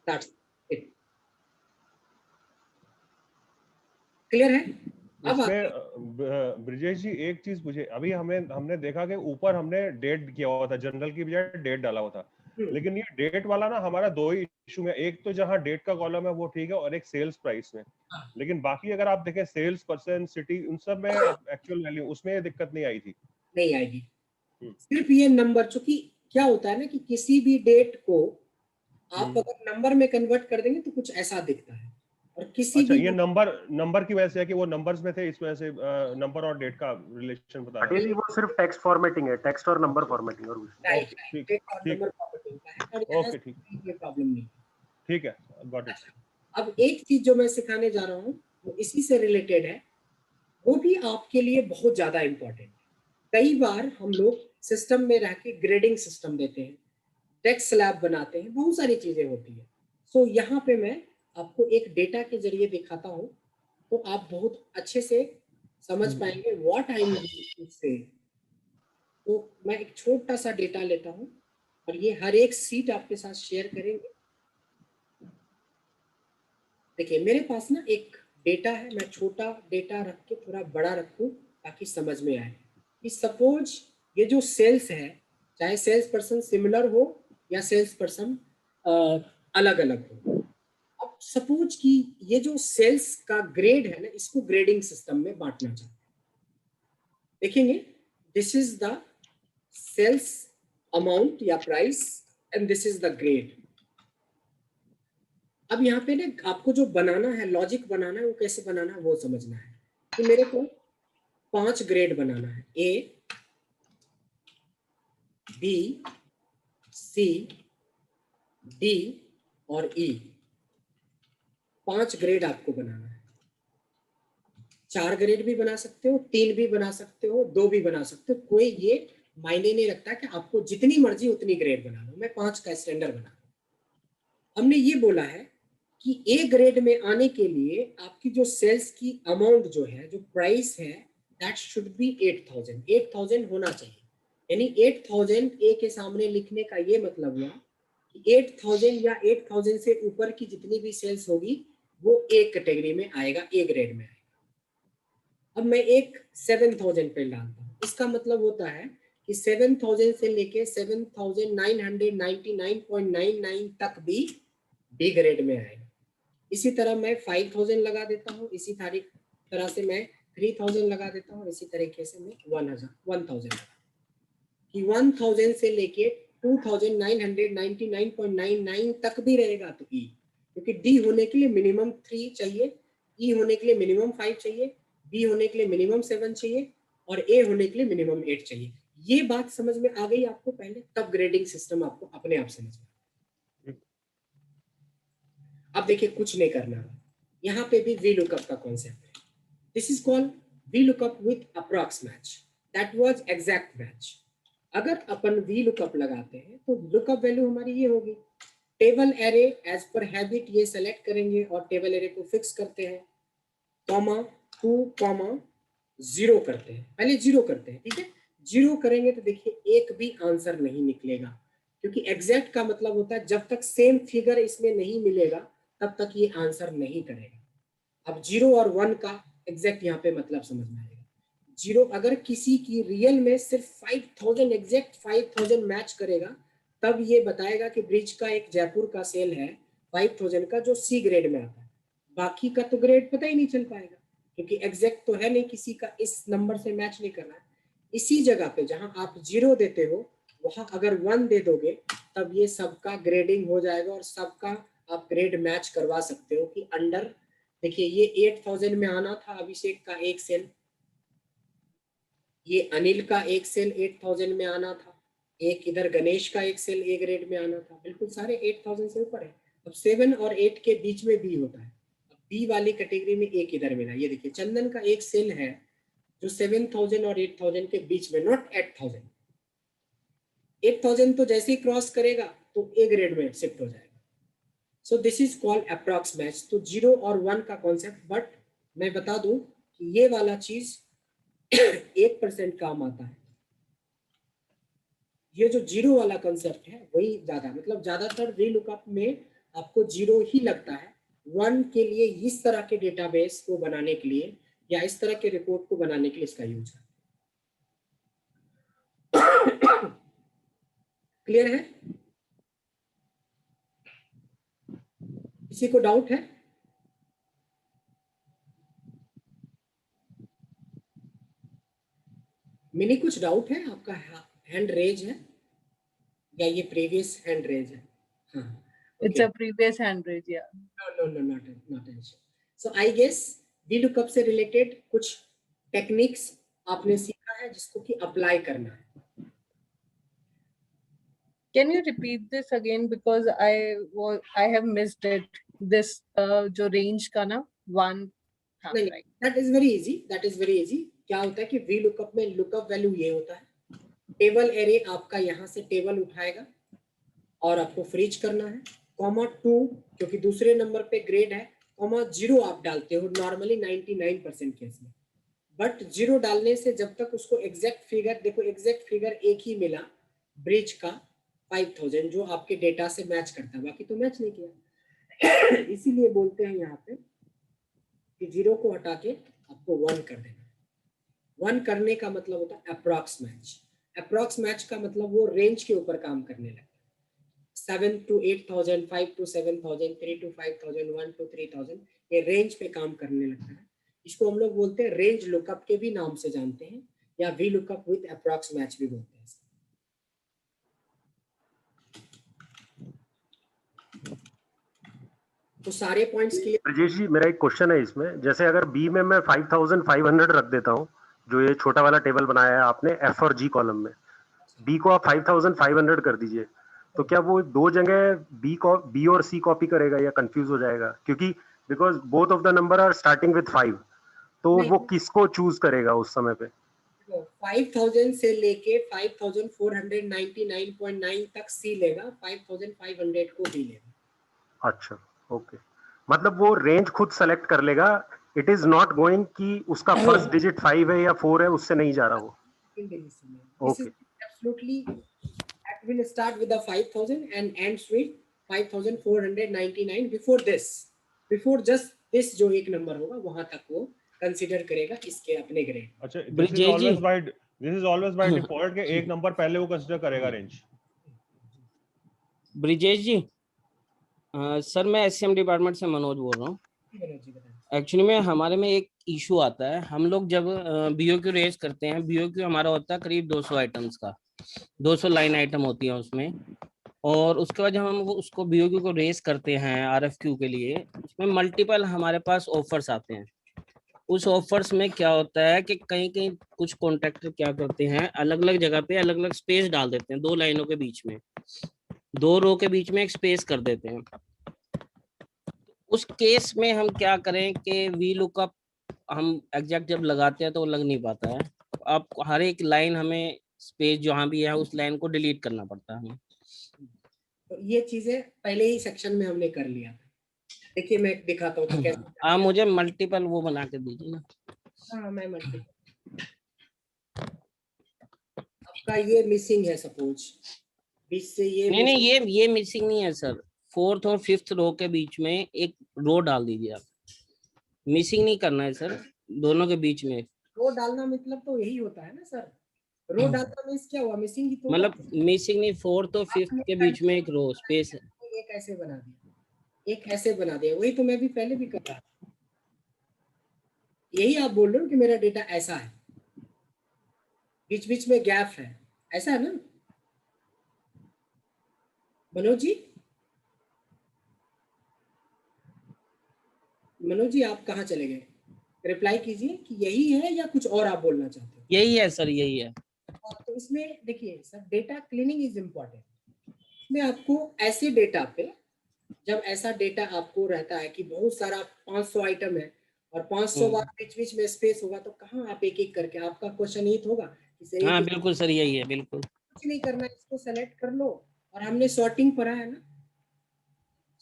दैट्स इट, क्लियर है? अब इसमें ब्रिजेश जी एक चीज पूछे, अभी हमने देखा कि ऊपर हमने डेट किया हुआ था, जनरल की बजाय डेट डाला हुआ था, लेकिन ये डेट वाला ना हमारा दो ही इशू में, एक तो जहाँ डेट का कॉलम है वो ठीक है, और एक सेल्स प्राइस में। लेकिन बाकी अगर आप देखें सेल्स पर्सन, सिटी, उन सब में एक्चुअल वैल्यू, उसमें ये दिक्कत नहीं आई थी। नहीं आएगी, सिर्फ ये नंबर, चूंकि क्या होता है ना कि किसी भी डेट को आप अगर नंबर में कन्वर्ट कर देंगे तो कुछ ऐसा दिखता है, और किसी अच्छा, भी ये नंबर की वजह से है कि वो नंबर्स में थे, इस वजह से नंबर और डेट का रिलेशन बता रहा है। वो सिर्फ टेक्स्ट फॉर्मेटिंग है, टेक्स्ट और नंबर फॉर्मेटिंग, और कुछ नहीं। राइट, डेट और नंबर प्रॉपर्टी का है, और ओके, ठीक, ये प्रॉब्लम नहीं है। ठीक है, गॉट इट। अब एक चीज जो मैं सिखाने जा रहा हूँ वो इसी से रिलेटेड है, वो भी आपके लिए बहुत ज्यादा इंपॉर्टेंट है। कई बार हम लोग सिस्टम में रह के ग्रेडिंग सिस्टम देते हैं, टेक्स्ट स्लैब बनाते हैं, बहुत सारी चीजें होती है। सो यहाँ पे मैं आपको एक डेटा के जरिए दिखाता हूँ, तो आप बहुत अच्छे से समझ पाएंगे व्हाट आई मीन से। तो मैं एक छोटा सा डेटा लेता हूँ, और ये हर एक सीट आपके साथ शेयर करेंगे। देखिए मेरे पास ना एक डेटा है, मैं छोटा डेटा रख के थोड़ा बड़ा रखूं ताकि समझ में आए। कि सपोज ये जो सेल्स है, चाहे सेल्स पर्सन सिमिलर हो या सेल्स पर्सन अलग अलग हो। अब सपोज कि ये जो सेल्स का ग्रेड है ना, इसको ग्रेडिंग सिस्टम में बांटना चाहते हैं। देखेंगे, this is the sales amount या price and this is the grade. अब यहाँ पे ना आपको जो बनाना है, लॉजिक बनाना है, वो कैसे बनाना है वो समझना है। कि मेरे को 5 ग्रेड बनाना है, ए, बी, सी, डी और ई। 5 ग्रेड आपको बनाना है। 4 ग्रेड भी बना सकते हो, 3 भी बना सकते हो, 2 भी बना सकते हो, कोई ये मायने नहीं रखता कि आपको जितनी मर्जी उतनी ग्रेड बना लो। मैं 5 का स्टैंडर्ड बना। हमने ये बोला है कि ए ग्रेड में आने के लिए आपकी जो सेल्स की अमाउंट जो है, जो प्राइस है, दैट शुड बी 8000 होना चाहिए। यानी 8000 ए के सामने लिखने का ये मतलब हुआ कि 8000 या 8000 से ऊपर की जितनी भी सेल्स होगी वो ए कैटेगरी में आएगा, ए ग्रेड में आएगा। अब मैं एक 7000 पे डालता हूँ, इसका मतलब होता है कि 7000 से लेके 7999.99 तक भी बी ग्रेड में आएगा। इसी तरह मैं 5000 लगा देता हूँ, इसी तरह से मैं 3000 लगा देता हूँ, इसी तरीके से मैं 1000 लगा कि 1000 से लेके 2999.99 तक भी रहेगा तो ई, क्योंकि डी होने के लिए मिनिमम 3 चाहिए, ई होने के लिए मिनिमम 5 चाहिए, बी होने के लिए मिनिमम 7 चाहिए और ए होने के लिए मिनिमम 8 चाहिए। ये बात समझ में आ गई आपको पहले, तब ग्रेडिंग सिस्टम आपको अपने आप समझ में। अब देखिए कुछ नहीं करना, यहाँ पे भी वी लुकअप का कॉन्सेप्ट है। This is called V lookup with approx match, that was exact match. अगर अपन वी लुकअप लगाते हैं तो लुकअप वैल्यू हमारी ये होगी, table array as per habit ये सेलेक्ट करेंगे और टेबल एरे को फिक्स करते हैं, कॉमा 2 कॉमा 0 करते हैं, पहले 0 करते हैं, ठीक है। 0 करेंगे तो देखिए एक भी आंसर नहीं निकलेगा, क्योंकि एग्जैक्ट का मतलब होता है जब तक सेम फिगर इसमें नहीं मिलेगा तब तक ये आंसर नहीं करेगा। अब 0 और 1 का एग्जैक्ट यहाँ पे मतलब समझ में आएगा। 0 अगर किसी की रियल में सिर्फ 5000 एग्जैक्ट 5000 मैच करेगा तब ये बताएगा कि ब्रिज का एक जयपुर का सेल है 5000 का जो सी ग्रेड में आता है, बाकी का तो ग्रेड पता ही नहीं चल पाएगा क्योंकि एग्जैक्ट तो है नहीं, किसी का इस नंबर से मैच नहीं करना है। इसी जगह पे जहां आप 0 देते हो वहां अगर 1 दे दोगे तब ये सबका ग्रेडिंग हो जाएगा और सबका आप ग्रेड मैच करवा सकते हो कि अंडर, देखिए ये 8000 में आना था अभिषेक का एक सेल, ये अनिल का एक सेल 8000 में आना था, एक इधर गणेश का एक सेल ए ग्रेड में आना था, बिल्कुल सारे 8000 से ऊपर है। अब 7 और 8 के बीच में बी होता है, अब बी वाली कैटेगरी में एक इधर मिला, ये देखिए चंदन का एक सेल है जो 7000 और 8000 के बीच में, नॉट 8000। 8000 तो जैसे ही क्रॉस करेगा तो ए ग्रेड में शिफ्ट हो जाएगा। So this is called approx match. तो 0 और 1 का कॉन्सेप्ट, बट मैं बता दूं कि ये वाला चीज 1% काम आता है, ये जो 0 वाला कंसेप्ट है वही ज्यादा, मतलब ज्यादातर वी लुकअप में आपको 0 ही लगता है। 1 के लिए इस तरह के डेटाबेस को बनाने के लिए या इस तरह के रिपोर्ट को बनाने के लिए इसका यूज है। क्लियर है? किसी को डाउट है? मिनी कुछ डाउट है? आपका हैंड रेज है या ये प्रीवियस हैंड रेज है? हाँ, It's a previous hand raise, yeah. No, not an issue. So I guess VLOOKUP से रिलेटेड कुछ टेक्निक्स आपने सीखा है जिसको कि अप्लाई करना है। Can you repeat this again because I have missed it. This जो range का ना 1 था, नहीं, right? that is very easy. That is very easy. क्या होता है कि VLOOKUP में लुकअप वैल्यू ये होता है, टेबल एरे आपका यहाँ से टेबल उठाएगा और आपको फ्रीज करना है, कॉमा 2 क्योंकि दूसरे नंबर पे ग्रेड है, कॉमा 0 आप डालते हो नॉर्मली 99% केस में। बट 0 डालने से जब तक उसको एग्जैक्ट फिगर, देखो एग्जैक्ट फिगर एक ही मिला ब्रिज का 5000 जो आपके डेटा से मैच करता है, बाकी तो मैच नहीं किया। इसीलिए बोलते हैं यहाँ पे कि 0 को हटा के आपको 1 कर देना। 1 करने का मतलब होता है अप्रॉक्स मैच। अप्रॉक्स मैच का मतलब वो रेंज के ऊपर काम करने लगता है। 7 to 8000, 5 to 7000, 3 to 5000, 1 to 3000, ये रेंज पे काम करने लगता है। इसको हम लोग बोलते हैं रेंज लुकअप के भी नाम से जानते हैं या V lookup with approx match भी बोलते हैं। तो सारे पॉइंट्स क्लियर? ब्रजेश जी मेरा एक क्वेश्चन है इसमें, जैसे अगर बी में मैं 5500 रख देता हूँ, जो ये छोटा वाला टेबल बनाया है आपने एफ और जी कॉलम में, बी को आप 5500 कर दीजिए, तो क्या वो दो जगह बी और सी कॉपी करेगा या कंफ्यूज हो जाएगा? क्योंकि because both of the number are starting with 5, तो वो किसको चूज करेगा उस समय पे? 5000 से लेके 5499.9 तक सी लेगा, 5500 को बी लेगा। अच्छा, ओके, मतलब वो रेंज खुद सेलेक्ट कर लेगा, इट इज नॉट गोइंग कि उसका फर्स्ट डिजिट 5 है या 4 है, उससे नहीं जा रहा वो। Okay, absolutely that will start with the 5000 and ends with 5499 before just this जो एक नंबर होगा वहां तक वो कंसीडर करेगा इसके अपने ग्रेड। अच्छा, this is Brijesh ji always by default के एक नंबर पहले वो कंसीडर करेगा रेंज। ब्रिजेश जी, सर मैं एससीएम डिपार्टमेंट से मनोज बोल रहा हूँ। एक्चुअली में हमारे में एक इशू आता है, हम लोग जब बीओक्यू रेज करते हैं, बीओक्यू हमारा होता है करीब 200 आइटम्स का, 200 लाइन आइटम होती है उसमें, और उसके बाद जब हम उसको बीओक्यू को रेज करते हैं आरएफक्यू के लिए, उसमें मल्टीपल हमारे पास ऑफर्स आते हैं। उस ऑफर्स में क्या होता है कि कहीं कहीं कुछ कॉन्ट्रैक्टर क्या करते हैं, अलग अलग जगह पे अलग अलग स्पेस डाल देते हैं, 2 लाइनों के बीच में, 2 रो के बीच में एक स्पेस कर देते हैं। उस केस में हम क्या करें कि वी लुकअप हम एग्जैक्ट जब लगाते हैं तो वो लग नहीं पाता है। अब हर एक लाइन हमें स्पेस जहाँ भी है उस लाइन को डिलीट करना पड़ता है हमें। तो ये चीजें पहले ही सेक्शन में हमने कर लिया। देखिए मैं दिखाता हूँ कैसे। आप मुझे मल्टीपल वो बना के दीजिए ना। हाँ मैं मल्टीपल, आपका ये मिसिंग है सपोज, बीच से ये नहीं ये मिसिंग नहीं है सर, 4th और 5th रो के बीच में एक रो डाल दीजिए आप, मिसिंग नहीं करना है सर, दोनों के बीच में रो डालना मतलब तो यही होता है ना सर, रो डालना मींस क्या हुआ, मिसिंग ही तो हुआ। मतलब मिसिंग नहीं, 4th और 5th के बीच में एक रो स्पेस है। एक ऐसे बना दिया, एक ऐसे बना दिया, वही तो मैं भी पहले भी कर रहा था। यही आप बोल रहे हो कि मेरा डेटा ऐसा है, बीच बीच में गैप है, ऐसा है ना मनोज जी? मनोज जी आप कहाँ चले गए? रिप्लाई कीजिए कि यही है या कुछ और आप बोलना चाहते हो? यही है सर, यही है। तो इसमें देखिए sir, data cleaning is important. इसमें आपको ऐसे डेटा पे, जब ऐसा डेटा आपको रहता है कि बहुत सारा 500 आइटम है और 500 बार बीच बीच में स्पेस होगा, तो कहाँ आप एक एक करके, आपका क्वेश्चन ये होगा कि हाँ बिल्कुल सर, यही है, बिल्कुल कुछ नहीं करना, इसको सेलेक्ट कर लो। और हमने सॉर्टिंग पढ़ा है ना,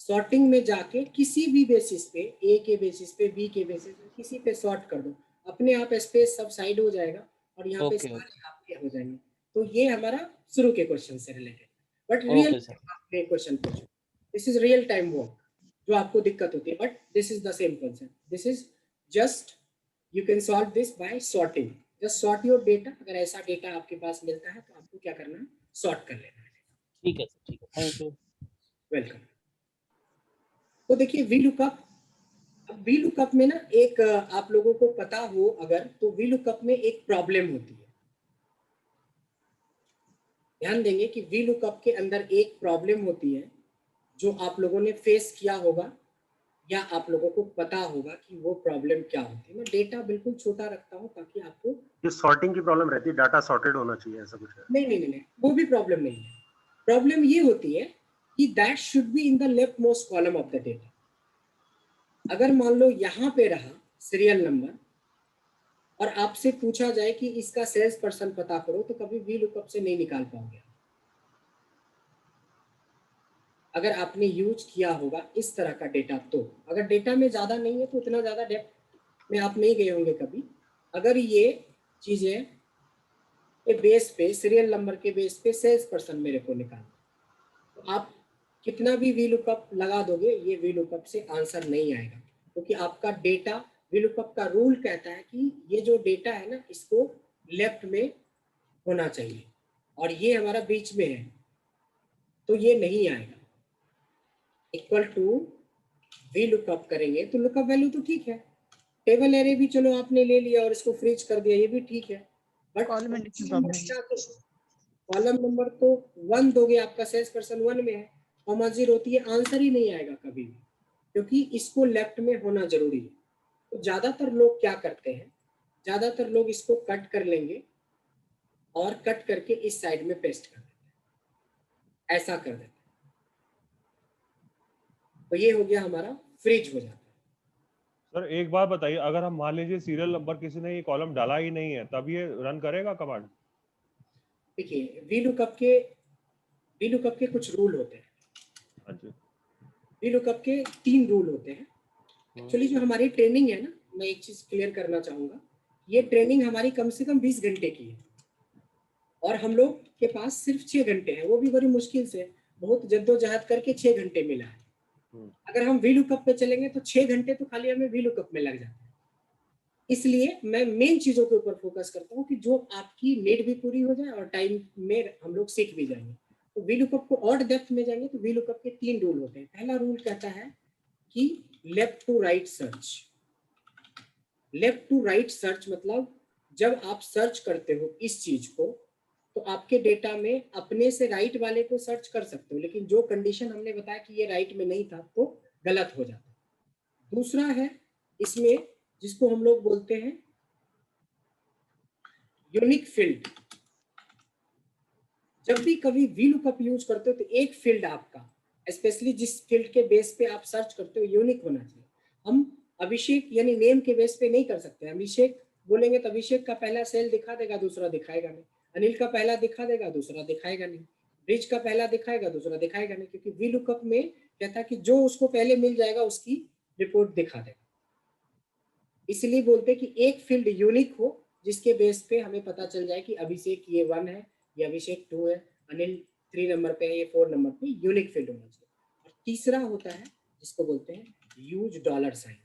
सॉर्टिंग में जाके किसी भी बेसिस पे, ए के बेसिस पे, बी के बेसिस पे, किसी पे सॉर्ट कर दो, अपने आप स्पेस सब साइड हो जाएगा और यहाँ पे सारे आपके हो जाएंगे। तो ये हमारा शुरू के क्वेश्चन से रिलेटेड, बट रियल क्वेश्चन पूछो, this is real time work जो आपको दिक्कत होती है, but this is the same concept, this is just you can solve this by sorting, just sort your data. अगर ऐसा डेटा आपके पास मिलता है तो आपको क्या करना है, सॉर्ट कर लेना है। ठीक है, ठीक है, थैंक यू, वेलकम। तो देखिए वी लुकअप, वी लुकअप में ना एक आप लोगों को पता हो अगर, तो वी लुकअप में एक प्रॉब्लम होती है, ध्यान देंगे कि वी लुकअप के अंदर एक प्रॉब्लम होती है जो आप लोगों ने फेस किया होगा या आप लोगों को पता होगा कि वो प्रॉब्लम क्या होती है। मैं डेटा बिल्कुल छोटा रखता हूँ ताकि आपको, ये सॉर्टिंग की प्रॉब्लम रहती है, डाटा सॉर्टेड होना चाहिए, ऐसा कुछ है? नहीं, वो भी प्रॉब्लम नहीं है। प्रॉब्लम ये होती है कि that should be in the left most column of the data. अगर मान लो यहाँ पे रहा सीरियल नंबर और आपसे पूछा जाए कि इसका सेल्स पर्सन पता करो, तो कभी वी लुकअप से नहीं निकाल पाओगे। अगर आपने यूज किया होगा इस तरह का डेटा, तो अगर डेटा में ज्यादा नहीं है तो इतना ज्यादा डेप्थ में आप नहीं गए होंगे कभी। अगर ये चीजें के बेस पे, सीरियल नंबर के बेस पे सेल्स पर्सन मेरे को निकालना, तो आप कितना भी वी लुकअप लगा दोगे, ये वी लुकअप से आंसर नहीं आएगा, क्योंकि आपका डेटा, वी लुकअप का रूल कहता है कि ये जो डेटा है ना, इसको लेफ्ट में होना चाहिए और ये हमारा बीच में है, तो ये नहीं आएगा। इक्वल टू वी लुकअप करेंगे तो लुकअप वैल्यू तो ठीक है, टेबल एरे भी चलो आपने ले लिया और इसको फ्रीज कर दिया, ये भी ठीक है, बट कॉलम नंबर तो 1 दोगे, आपका सेल्स पर्सन 1 में है, कॉमा 0 होती है, आंसर ही नहीं आएगा कभी भी, क्योंकि इसको लेफ्ट में होना जरूरी है। तो ज्यादातर लोग क्या करते हैं, ज्यादातर लोग इसको कट कर लेंगे और कट करके इस साइड में पेस्ट कर देते हैं, ऐसा कर देते हैं, तो ये हो गया हमारा, फ्रीज हो जाता है। सर एक बात बताइए, अगर हम मान लीजिए सीरियल नंबर किसी ने ये कॉलम डाला ही नहीं है, तब ये रन करेगा कमांड? देखिए वी लुकअप के कुछ रूल होते हैं। अच्छा, वी लुकअप के 3 रूल होते हैं। एक्चुअली जो हमारी ट्रेनिंग है ना, मैं एक चीज क्लियर करना चाहूंगा, ये ट्रेनिंग हमारी कम से कम 20 घंटे की है। और हम लोग के पास सिर्फ 6 घंटे है, वो भी बड़ी मुश्किल से, बहुत जद्दोजहद करके 6 घंटे मिला है। अगर हम वी लुकअप पे चलेंगे तो 6 घंटे तो खाली हमें वी लुकअप में लग जाते हैं। इसलिए मैं मेन चीजों के ऊपर फोकस करता हूँ कि जो आपकी नीड भी पूरी हो जाए और टाइम में हम लोग सीख भी जाएंगे। तो वी लुकअप को और डेप्थ में जाएंगे तो वी लुकअप के 3 रूल होते हैं। पहला रूल कहता है कि left to right search. Left to right search मतलब जब आप सर्च करते हो इस चीज को तो आपके डेटा में अपने से राइट वाले को सर्च कर सकते हो, लेकिन जो कंडीशन हमने बताया कि ये राइट में नहीं था तो गलत हो जाता है। दूसरा है इसमें जिसको हम लोग बोलते हैं यूनिक फील्ड। जब भी कभी वी लुकअप यूज करते हो तो एक फील्ड आपका, स्पेशली जिस फील्ड के बेस पे आप सर्च करते हो, यूनिक होना चाहिए। हम अभिषेक यानी नेम के बेस पे नहीं कर सकते। अभिषेक बोलेंगे तो अभिषेक का पहला सेल दिखा देगा, दूसरा दिखाएगा नहीं। अनिल का पहला दिखा देगा, दूसरा दिखाएगा नहीं। ब्रिज का पहला दिखाएगा, दूसरा दिखाएगा नहीं, क्योंकि वी लुकअप में कहता है कि जो उसको पहले मिल जाएगा उसकी रिपोर्ट दिखा देगा। इसलिए बोलते कि एक फील्ड यूनिक हो जिसके बेस पे हमें पता चल जाए कि अभिषेक ये 1 है, ये अभिषेक 2 है, अनिल 3 नंबर पे है, ये 4 नंबर पे। यूनिक फील्ड होना चाहिए। और तीसरा होता है जिसको बोलते हैं यूज डॉलर साइन।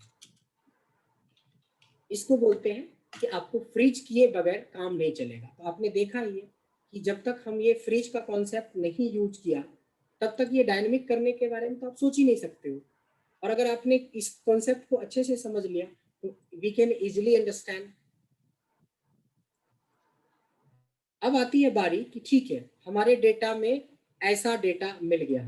इसको बोलते हैं कि आपको फ्रीज किए बगैर काम नहीं चलेगा। तो आपने देखा ही है कि जब तक हम ये फ्रीज का कॉन्सेप्ट नहीं यूज किया तब तक ये डायनेमिक करने के बारे में तो आप सोच ही नहीं सकते हो। और अगर आपने इस कॉन्सेप्ट को अच्छे से समझ लिया तो वी कैन इजिली अंडरस्टैंड। अब आती है बारी कि ठीक है, हमारे डेटा में ऐसा डेटा मिल गया,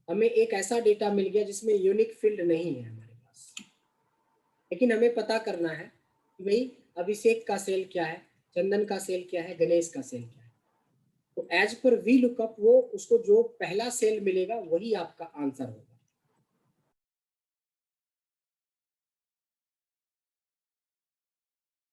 हमें एक ऐसा डेटा मिल गया जिसमें यूनिक फील्ड नहीं है हमारे पास, लेकिन हमें पता करना है कि भाई अभिषेक का सेल क्या है, चंदन का सेल क्या है, गणेश का सेल क्या है। तो एज पर वी लुकअप वो उसको जो पहला सेल मिलेगा वही आपका आंसर होगा।